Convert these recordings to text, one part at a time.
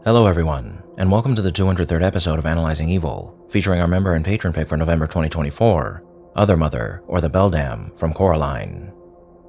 Hello everyone, and welcome to the 203rd episode of Analyzing Evil, featuring our member and patron pick for November 2024, Other Mother, or the Beldam, from Coraline.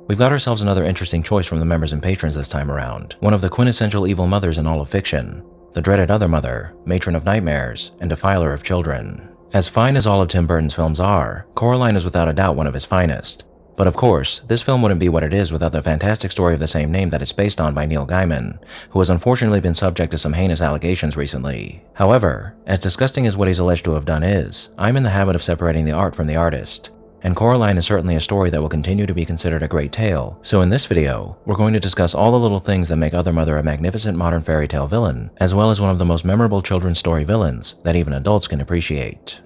We've got ourselves another interesting choice from the members and patrons this time around, one of the quintessential evil mothers in all of fiction, the dreaded Other Mother, matron of nightmares, and defiler of children. As fine as all of Tim Burton's films are, Coraline is without a doubt one of his finest. But of course, this film wouldn't be what it is without the fantastic story of the same name that it's based on by Neil Gaiman, who has unfortunately been subject to some heinous allegations recently. However, as disgusting as what he's alleged to have done is, I'm in the habit of separating the art from the artist, and Coraline is certainly a story that will continue to be considered a great tale. So in this video, we're going to discuss all the little things that make Other Mother a magnificent modern fairy tale villain, as well as one of the most memorable children's story villains that even adults can appreciate.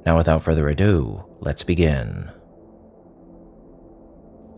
Now without further ado, let's begin.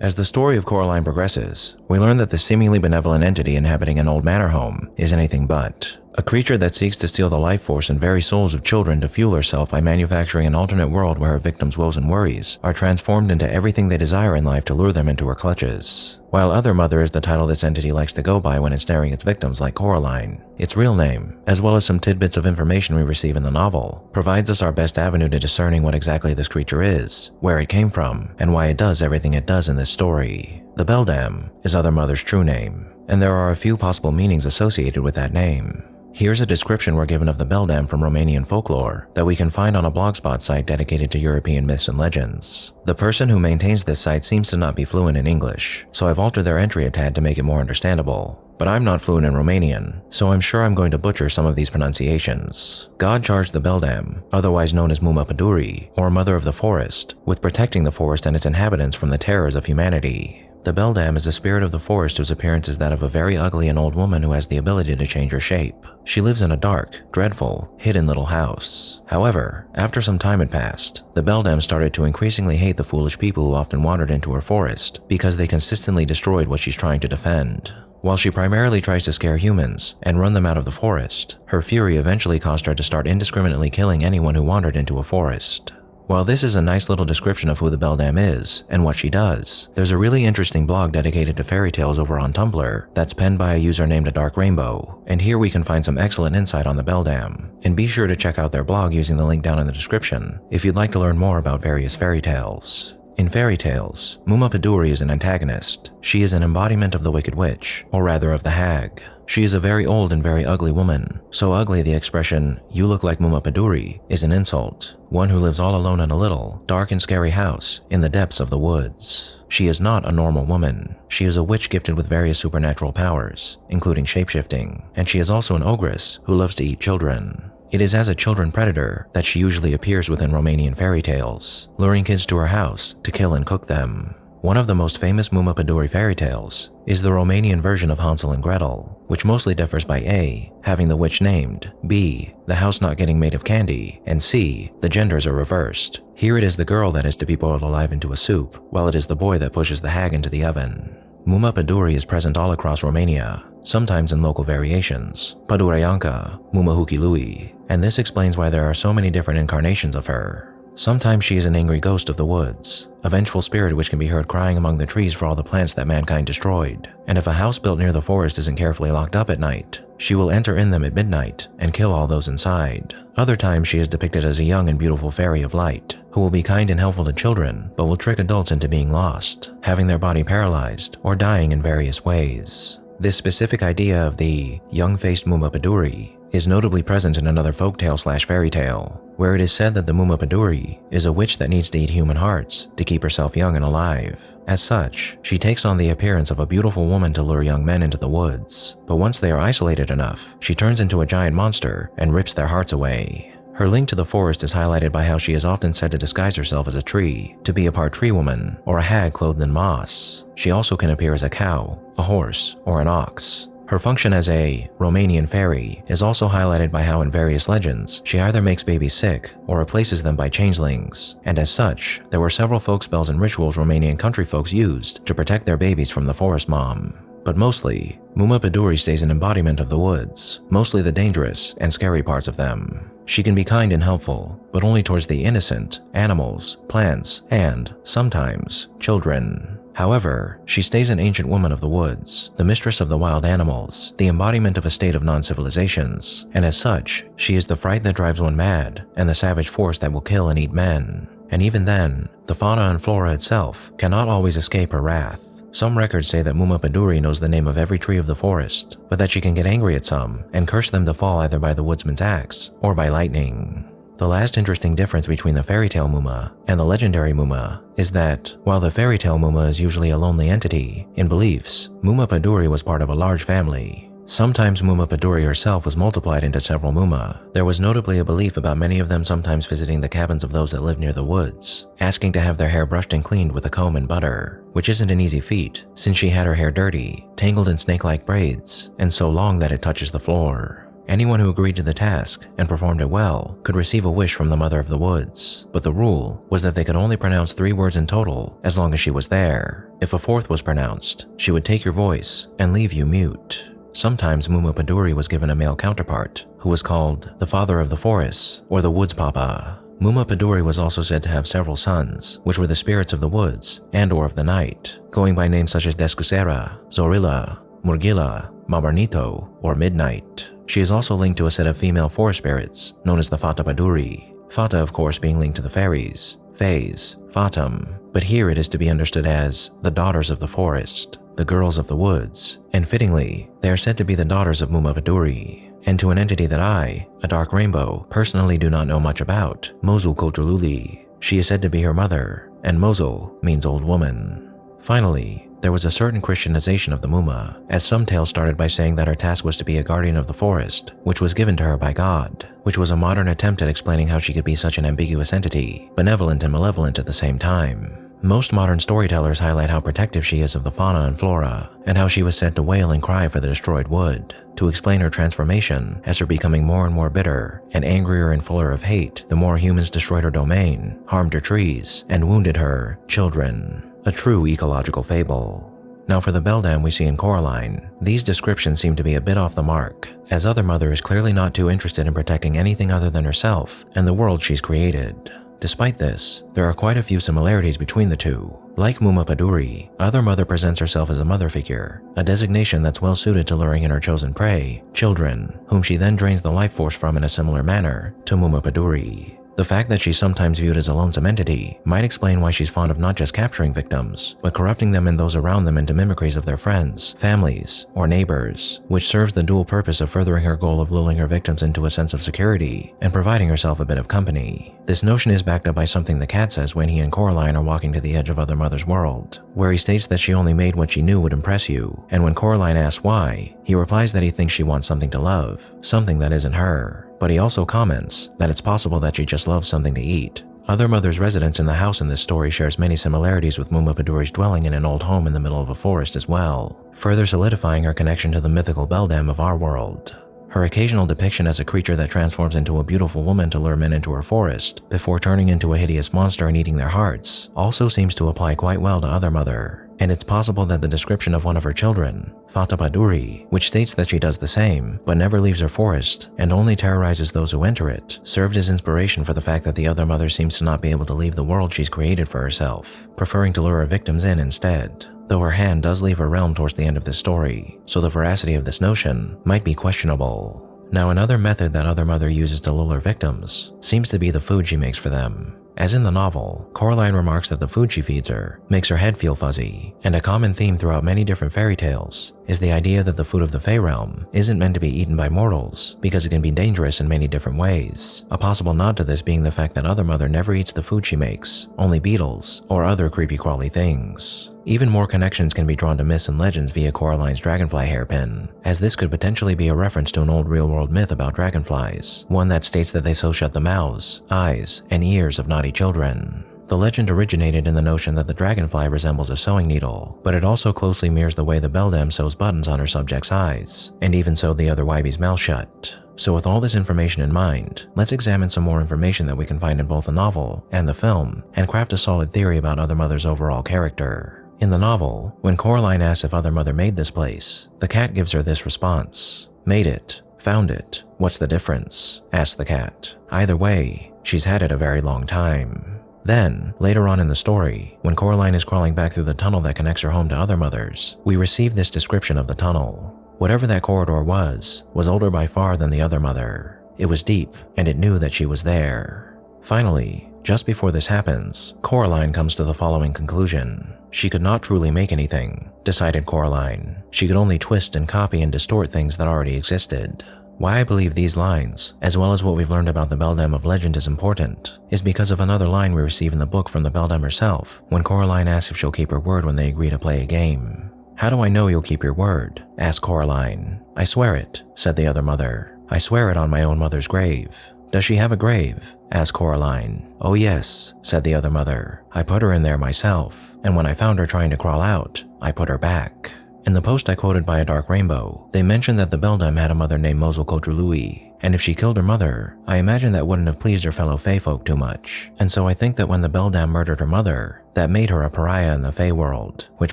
As the story of Coraline progresses, we learn that the seemingly benevolent entity inhabiting an old manor home is anything but a creature that seeks to steal the life force and very souls of children to fuel herself by manufacturing an alternate world where her victims' woes and worries are transformed into everything they desire in life to lure them into her clutches. While Other Mother is the title this entity likes to go by when ensnaring its victims like Coraline, its real name, as well as some tidbits of information we receive in the novel, provides us our best avenue to discerning what exactly this creature is, where it came from, and why it does everything it does in this story. The Beldam is Other Mother's true name, and there are a few possible meanings associated with that name. Here's a description we're given of the Beldam from Romanian folklore that we can find on a blogspot site dedicated to European myths and legends. The person who maintains this site seems to not be fluent in English, so I've altered their entry a tad to make it more understandable. But I'm not fluent in Romanian, so I'm sure I'm going to butcher some of these pronunciations. God charged the Beldam, otherwise known as Muma Pădurii, or Mother of the Forest, with protecting the forest and its inhabitants from the terrors of humanity. The Beldam is the spirit of the forest whose appearance is that of a very ugly and old woman who has the ability to change her shape. She lives in a dark, dreadful, hidden little house. However, after some time had passed, the Beldam started to increasingly hate the foolish people who often wandered into her forest because they consistently destroyed what she's trying to defend. While she primarily tries to scare humans and run them out of the forest, her fury eventually caused her to start indiscriminately killing anyone who wandered into a forest. While this is a nice little description of who the Beldam is and what she does, there's a really interesting blog dedicated to fairy tales over on Tumblr that's penned by a user named A Dark Rainbow, and here we can find some excellent insight on the Beldam. And be sure to check out their blog using the link down in the description if you'd like to learn more about various fairy tales. In fairy tales, Muma Pădurii is an antagonist. She is an embodiment of the Wicked Witch, or rather of the Hag. She is a very old and very ugly woman, so ugly the expression, "you look like Muma Pădurii," is an insult. One who lives all alone in a little, dark and scary house in the depths of the woods. She is not a normal woman. She is a witch gifted with various supernatural powers, including shapeshifting, and she is also an ogress who loves to eat children. It is as a children predator that she usually appears within Romanian fairy tales, luring kids to her house to kill and cook them. One of the most famous Muma Pădurii fairy tales is the Romanian version of Hansel and Gretel, which mostly differs by A, having the witch named, B, the house not getting made of candy, and C, the genders are reversed. Here it is the girl that is to be boiled alive into a soup, while it is the boy that pushes the hag into the oven. Muma Pădurii is present all across Romania, sometimes in local variations, Pădureanca, Muma Huchilui, and this explains why there are so many different incarnations of her. Sometimes she is an angry ghost of the woods, a vengeful spirit which can be heard crying among the trees for all the plants that mankind destroyed, and if a house built near the forest isn't carefully locked up at night, she will enter in them at midnight and kill all those inside. Other times she is depicted as a young and beautiful fairy of light, who will be kind and helpful to children, but will trick adults into being lost, having their body paralyzed, or dying in various ways. This specific idea of the young-faced Muma Pădurii is notably present in another folktale/fairy tale, where it is said that the Muma Pădurii is a witch that needs to eat human hearts to keep herself young and alive. As such, she takes on the appearance of a beautiful woman to lure young men into the woods, but once they are isolated enough, she turns into a giant monster and rips their hearts away. Her link to the forest is highlighted by how she is often said to disguise herself as a tree, to be a part tree woman, or a hag clothed in moss. She also can appear as a cow, a horse, or an ox. Her function as a Romanian fairy is also highlighted by how in various legends she either makes babies sick or replaces them by changelings, and as such, there were several folk spells and rituals Romanian country folks used to protect their babies from the forest mom. But mostly, Muma Pădurii stays an embodiment of the woods, mostly the dangerous and scary parts of them. She can be kind and helpful, but only towards the innocent, animals, plants, and, sometimes, children. However, she stays an ancient woman of the woods, the mistress of the wild animals, the embodiment of a state of non-civilizations, and as such, she is the fright that drives one mad, and the savage force that will kill and eat men. And even then, the fauna and flora itself cannot always escape her wrath. Some records say that Mumapaduri knows the name of every tree of the forest, but that she can get angry at some and curse them to fall either by the woodsman's axe or by lightning. The last interesting difference between the fairy tale Muma and the legendary Muma is that, while the fairy tale Muma is usually a lonely entity, in beliefs, Mumapaduri was part of a large family. Sometimes Mumapaduri herself was multiplied into several Muma. There was notably a belief about many of them sometimes visiting the cabins of those that live near the woods, asking to have their hair brushed and cleaned with a comb and butter, which isn't an easy feat since she had her hair dirty, tangled in snake-like braids, and so long that it touches the floor. Anyone who agreed to the task and performed it well could receive a wish from the Mother of the Woods, but the rule was that they could only pronounce 3 words in total as long as she was there. If a 4th was pronounced, she would take your voice and leave you mute. Sometimes Mumapaduri was given a male counterpart, who was called the Father of the Forests or the Woods Papa. Mumapaduri was also said to have several sons, which were the spirits of the woods and or of the night, going by names such as Descusera, Zorilla, Murgila, Mabarnito, or Midnight. She is also linked to a set of female forest spirits known as the Fata Paduri, Fata of course being linked to the fairies, Fays, Fatum, but here it is to be understood as the daughters of the forest, the girls of the woods, and fittingly, they are said to be the daughters of Mumapaduri, and to an entity that I, a dark rainbow, personally do not know much about, Mosul Kotrululi. She is said to be her mother, and Mosul means old woman. Finally, there was a certain Christianization of the Muma, as some tales started by saying that her task was to be a guardian of the forest, which was given to her by God, which was a modern attempt at explaining how she could be such an ambiguous entity, benevolent and malevolent at the same time. Most modern storytellers highlight how protective she is of the fauna and flora, and how she was said to wail and cry for the destroyed wood, to explain her transformation as her becoming more and more bitter, and angrier and fuller of hate the more humans destroyed her domain, harmed her trees, and wounded her children. A true ecological fable. Now for the Beldam we see in Coraline, these descriptions seem to be a bit off the mark, as Other Mother is clearly not too interested in protecting anything other than herself and the world she's created. Despite this, there are quite a few similarities between the two. Like Mumapaduri, Other Mother presents herself as a mother figure, a designation that's well suited to luring in her chosen prey, children, whom she then drains the life force from in a similar manner to Mumapaduri. The fact that she's sometimes viewed as a lonesome entity might explain why she's fond of not just capturing victims, but corrupting them and those around them into mimicries of their friends, families, or neighbors, which serves the dual purpose of furthering her goal of lulling her victims into a sense of security and providing herself a bit of company. This notion is backed up by something the cat says when he and Coraline are walking to the edge of Other Mother's world, where he states that she only made what she knew would impress you, and when Coraline asks why, he replies that he thinks she wants something to love, something that isn't her. But he also comments that it's possible that she just loves something to eat. Other Mother's residence in the house in this story shares many similarities with Mumapaduri's dwelling in an old home in the middle of a forest as well, further solidifying her connection to the mythical Beldam of our world. Her occasional depiction as a creature that transforms into a beautiful woman to lure men into her forest, before turning into a hideous monster and eating their hearts, also seems to apply quite well to Other Mother. And it's possible that the description of one of her children, Fata Paduri, which states that she does the same, but never leaves her forest, and only terrorizes those who enter it, served as inspiration for the fact that the Other Mother seems to not be able to leave the world she's created for herself, preferring to lure her victims in instead. Though her hand does leave her realm towards the end of this story, so the veracity of this notion might be questionable. Now another method that Other Mother uses to lure her victims seems to be the food she makes for them. As in the novel, Coraline remarks that the food she feeds her makes her head feel fuzzy, and a common theme throughout many different fairy tales is the idea that the food of the Fey realm isn't meant to be eaten by mortals because it can be dangerous in many different ways. A possible nod to this being the fact that Other Mother never eats the food she makes, only beetles or other creepy crawly things. Even more connections can be drawn to myths and legends via Coraline's dragonfly hairpin, as this could potentially be a reference to an old real-world myth about dragonflies, one that states that they so shut the mouths, eyes, and ears of naughty children. The legend originated in the notion that the dragonfly resembles a sewing needle, but it also closely mirrors the way the Beldam sews buttons on her subject's eyes, and even sewed the other Wybe's mouth shut. So with all this information in mind, let's examine some more information that we can find in both the novel and the film, and craft a solid theory about Other Mother's overall character. In the novel, when Coraline asks if Other Mother made this place, the cat gives her this response. Made it. Found it. What's the difference? Asks the cat. Either way, she's had it a very long time. Then, later on in the story, when Coraline is crawling back through the tunnel that connects her home to other mothers, we receive this description of the tunnel. Whatever that corridor was older by far than the other mother. It was deep, and it knew that she was there. Finally, just before this happens, Coraline comes to the following conclusion. She could not truly make anything, decided Coraline. She could only twist and copy and distort things that already existed. Why I believe these lines, as well as what we've learned about the Beldam of legend is important, is because of another line we receive in the book from the Beldam herself when Coraline asks if she'll keep her word when they agree to play a game. "How do I know you'll keep your word?" asked Coraline. "I swear it," said the other mother. "I swear it on my own mother's grave." "Does she have a grave?" asked Coraline. "Oh yes," said the other mother. "I put her in there myself, and when I found her trying to crawl out, I put her back." In the post I quoted by A Dark Rainbow, they mentioned that the Beldam had a mother named Mosul Kodrului, and if she killed her mother, I imagine that wouldn't have pleased her fellow Fae folk too much. And so I think that when the Beldam murdered her mother, that made her a pariah in the Fae world, which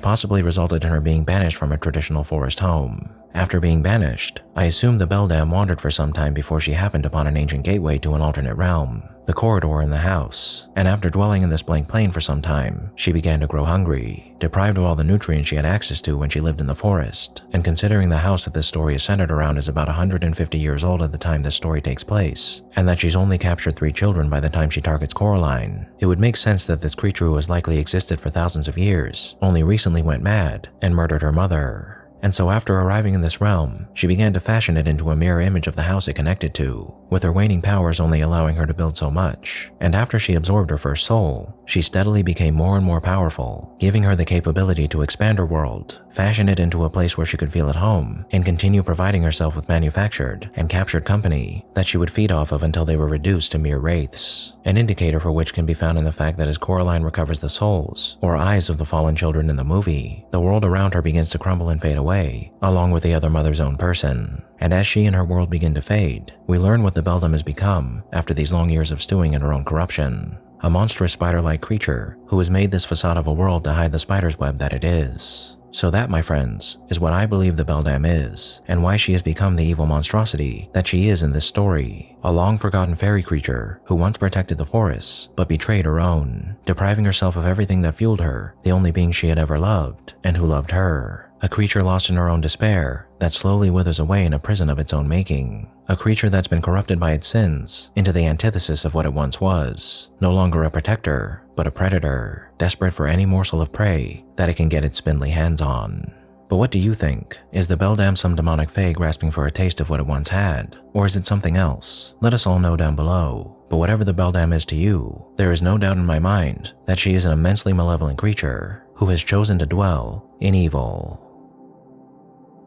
possibly resulted in her being banished from a traditional forest home. After being banished, I assume the Beldam wandered for some time before she happened upon an ancient gateway to an alternate realm, the corridor in the house, and after dwelling in this blank plane for some time, she began to grow hungry, deprived of all the nutrients she had access to when she lived in the forest. And considering the house that this story is centered around is about 150 years old at the time this story takes place, and that she's only captured 3 children by the time she targets Coraline, it would make sense that this creature who has likely existed for thousands of years only recently went mad and murdered her mother. And so after arriving in this realm, she began to fashion it into a mirror image of the house it connected to, with her waning powers only allowing her to build so much. And after she absorbed her first soul, she steadily became more and more powerful, giving her the capability to expand her world, fashion it into a place where she could feel at home, and continue providing herself with manufactured and captured company that she would feed off of until they were reduced to mere wraiths. An indicator for which can be found in the fact that as Coraline recovers the souls, or eyes of the fallen children in the movie, the world around her begins to crumble and fade away, along with the other mother's own person. And as she and her world begin to fade, we learn what the Beldam has become after these long years of stewing in her own corruption. A monstrous spider-like creature who has made this facade of a world to hide the spider's web that it is. So that, my friends, is what I believe the Beldam is, and why she has become the evil monstrosity that she is in this story. A long-forgotten fairy creature who once protected the forests, but betrayed her own, depriving herself of everything that fueled her, the only being she had ever loved, and who loved her. A creature lost in her own despair that slowly withers away in a prison of its own making. A creature that's been corrupted by its sins into the antithesis of what it once was. No longer a protector, but a predator, desperate for any morsel of prey that it can get its spindly hands on. But what do you think? Is the Beldam some demonic fae grasping for a taste of what it once had? Or is it something else? Let us all know down below. But whatever the Beldam is to you, there is no doubt in my mind that she is an immensely malevolent creature who has chosen to dwell in evil.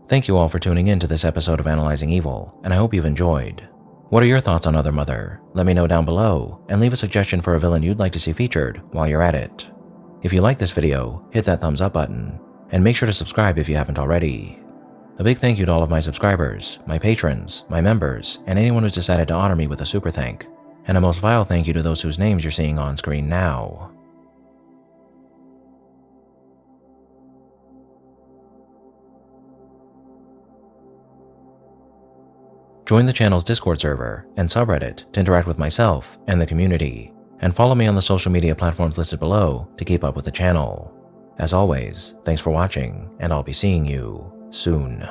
Thank you all for tuning in to this episode of Analyzing Evil, and I hope you've enjoyed. What are your thoughts on Other Mother? Let me know down below, and leave a suggestion for a villain you'd like to see featured while you're at it. If you like this video, hit that thumbs up button, and make sure to subscribe if you haven't already. A big thank you to all of my subscribers, my patrons, my members, and anyone who's decided to honor me with a super thank, and a most vile thank you to those whose names you're seeing on screen now. Join the channel's Discord server and subreddit to interact with myself and the community, and follow me on the social media platforms listed below to keep up with the channel. As always, thanks for watching, and I'll be seeing you soon.